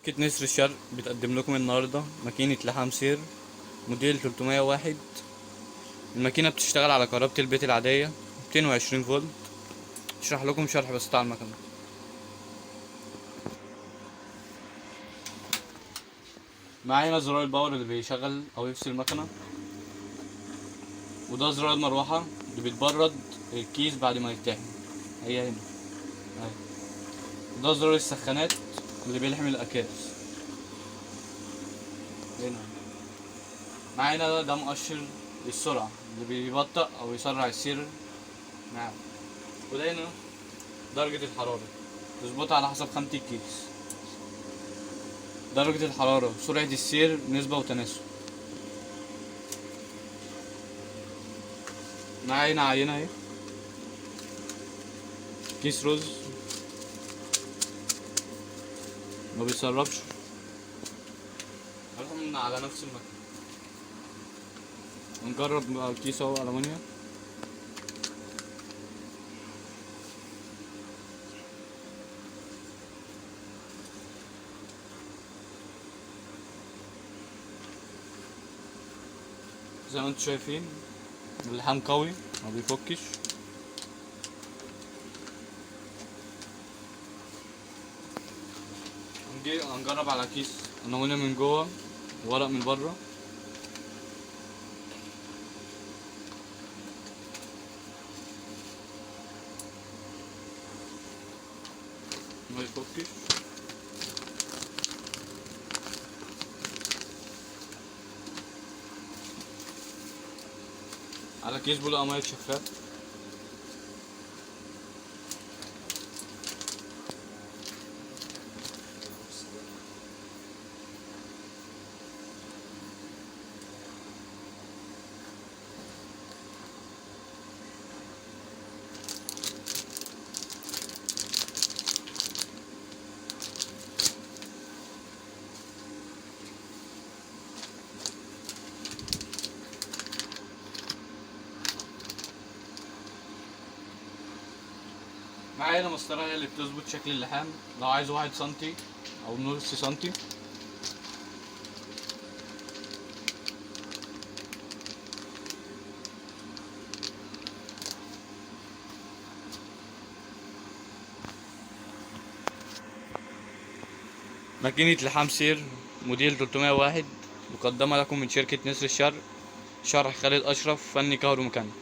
شركة نسر الشرق بتقدم لكم النهاردة ماكينة لحام سير موديل 301. الماكينة بتشتغل على كهربة البيت العادية 220 فولت. اشرح لكم شرح بسيط على المكنة. معانا زرار الباور اللي بيشغل او يفصل المكنة، وده زرار المروحة اللي بتبرد الكيس بعد ما يتحمل. هي هنا اهي. وده زرار السخانات اللي بيلحم الاكياس هنا. معانا ده مؤشر للسرعة اللي بيبطئ او يسرع السير معانا. وده هنا درجة الحرارة تظبطها على حسب خامة الكيس. درجة الحرارة، سرعة السير، نسبة وتناسب. معانا عينة اهي، كيس رز ما بيتسربش، رقم على نفس المكان. نجرب بقى الكيس اهو ألمونيا. زي ما انتم شايفين اللحام قوي ما بيفكش. هنجرب على كيس ألمونيا من جوه وورق من بره. ما يفكش. على كيس بولقة مية شفاف. معايا مسطرة هي اللي بتظبط شكل اللحام، لو عايز 1 سنتي أو نص سنتي. ماكينة لحام سير موديل 301 مقدمة لكم من شركة نسر الشرق. شرح خالد أشرف، فني كهربائي ميكانيك.